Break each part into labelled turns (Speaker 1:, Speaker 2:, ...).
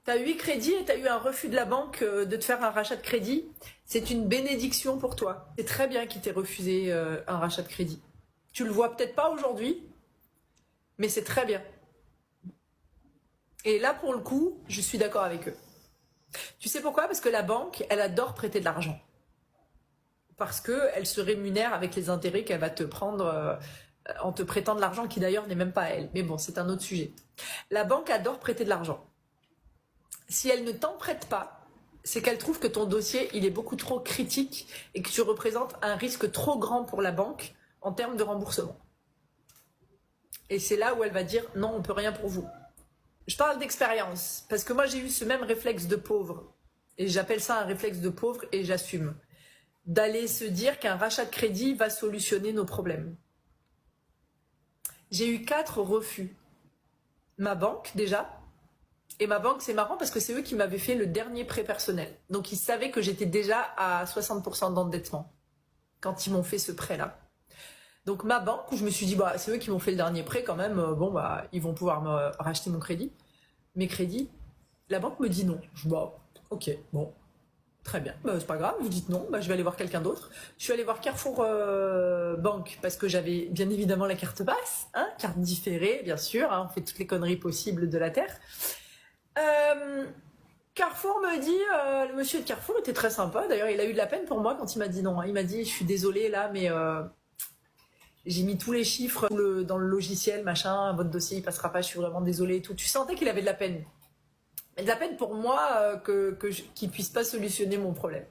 Speaker 1: Tu as eu crédit et tu as eu un refus de la banque de te faire un rachat de crédit. C'est une bénédiction pour toi. C'est très bien qu'il t'ait refusé un rachat de crédit. Tu le vois peut-être pas aujourd'hui, mais c'est très bien. Et là, pour le coup, je suis d'accord avec eux. Tu sais pourquoi? Parce que la banque, elle adore prêter de l'argent. Parce qu'elle se rémunère avec les intérêts qu'elle va te prendre en te prêtant de l'argent qui d'ailleurs n'est même pas à elle. Mais bon, c'est un autre sujet. La banque adore prêter de l'argent. Si elle ne t'en prête pas, c'est qu'elle trouve que ton dossier il est beaucoup trop critique et que tu représentes un risque trop grand pour la banque en termes de remboursement. Et c'est là où elle va dire non, on peut rien pour vous. Je parle d'expérience parce que moi j'ai eu ce même réflexe de pauvre et j'appelle ça un réflexe de pauvre et j'assume d'aller se dire qu'un rachat de crédit va solutionner nos problèmes. J'ai eu 4 refus. Ma banque déjà. Et ma banque, c'est marrant parce que c'est eux qui m'avaient fait le dernier prêt personnel. Donc, ils savaient que j'étais déjà à 60% d'endettement quand ils m'ont fait ce prêt-là. Donc, ma banque, où je me suis dit, bah, c'est eux qui m'ont fait le dernier prêt quand même, bon, bah, ils vont pouvoir me racheter mes crédits. La banque me dit non. Je dis, bah, ok, bon, très bien, bah, c'est pas grave, vous dites non, bah, je vais aller voir quelqu'un d'autre. Je suis allée voir Carrefour Banque parce que j'avais bien évidemment la carte passe, hein, carte différée, bien sûr, hein, on fait toutes les conneries possibles de la Terre. Carrefour me dit, le monsieur de Carrefour était très sympa, d'ailleurs il a eu de la peine pour moi quand il m'a dit non, hein. Il m'a dit je suis désolée là mais j'ai mis tous les chiffres dans le logiciel, machin, votre dossier il passera pas, je suis vraiment désolée et tout. Tu sentais qu'il avait de la peine. Mais de la peine pour moi qu'il puisse pas solutionner mon problème.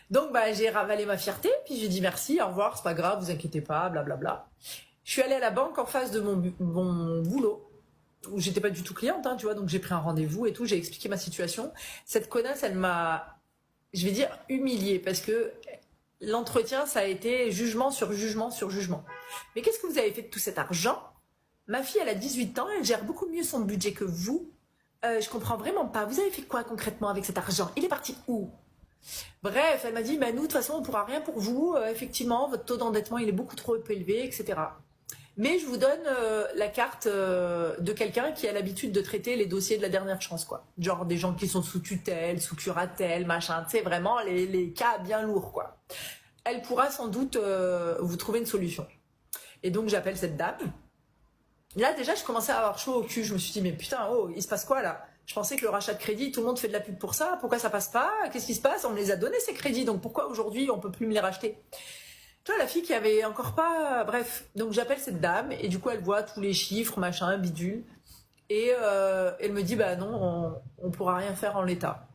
Speaker 1: Donc bah, j'ai ravalé ma fierté, puis j'ai dit merci, au revoir, c'est pas grave, vous inquiétez pas, blablabla. Je suis allée à la banque en face de mon boulot, où j'étais pas du tout cliente, hein, tu vois, donc j'ai pris un rendez-vous et tout, j'ai expliqué ma situation. Cette connasse, elle m'a, je vais dire, humiliée, parce que l'entretien, ça a été jugement sur jugement sur jugement. Mais qu'est-ce que vous avez fait de tout cet argent? Ma fille, elle a 18 ans, elle gère beaucoup mieux son budget que vous. Je comprends vraiment pas. Vous avez fait quoi concrètement avec cet argent? Il est parti où? Bref, elle m'a dit, bah, nous, de toute façon, on pourra rien pour vous. Effectivement, votre taux d'endettement, il est beaucoup trop élevé, etc. Mais je vous donne la carte de quelqu'un qui a l'habitude de traiter les dossiers de la dernière chance, quoi. Genre des gens qui sont sous tutelle, sous curatelle, machin. Tu sais, vraiment les cas bien lourds, quoi. Elle pourra sans doute vous trouver une solution. Et donc, j'appelle cette dame. Là, déjà, je commençais à avoir chaud au cul. Je me suis dit, mais putain, oh, il se passe quoi, là? Je pensais que le rachat de crédit, tout le monde fait de la pub pour ça. Pourquoi ça passe pas? Qu'est-ce qui se passe? On me les a donnés, ces crédits. Donc, pourquoi aujourd'hui, on peut plus me les racheter? Toi, la fille qui avait encore pas... Bref, donc j'appelle cette dame et du coup, elle voit tous les chiffres, machin, bidule. Et elle me dit, bah non, on pourra rien faire en l'état.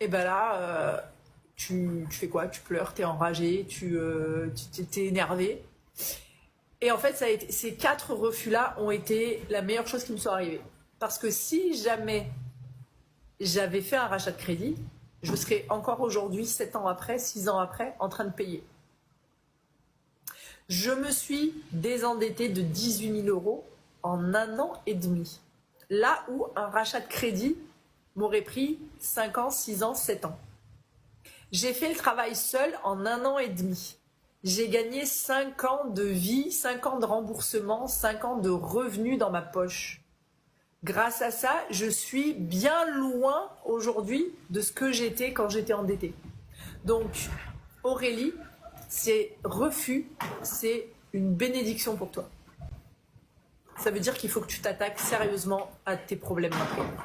Speaker 1: Et ben là, tu fais quoi? Tu pleures, t'es enragé, t'es énervé. Et en fait, ça a été, ces 4 refus-là ont été la meilleure chose qui me soit arrivée. Parce que si jamais j'avais fait un rachat de crédit, je serais encore aujourd'hui, 7 ans après, 6 ans après, en train de payer. Je me suis désendettée de 18 000 € en 1 an et demi. Là où un rachat de crédit m'aurait pris 5 ans, 6 ans, 7 ans. J'ai fait le travail seul en 1 an et demi. J'ai gagné 5 ans de vie, 5 ans de remboursement, 5 ans de revenus dans ma poche. Grâce à ça, je suis bien loin aujourd'hui de ce que j'étais quand j'étais endettée. Donc, Aurélie, ces refus, c'est une bénédiction pour toi. Ça veut dire qu'il faut que tu t'attaques sérieusement à tes problèmes maintenant.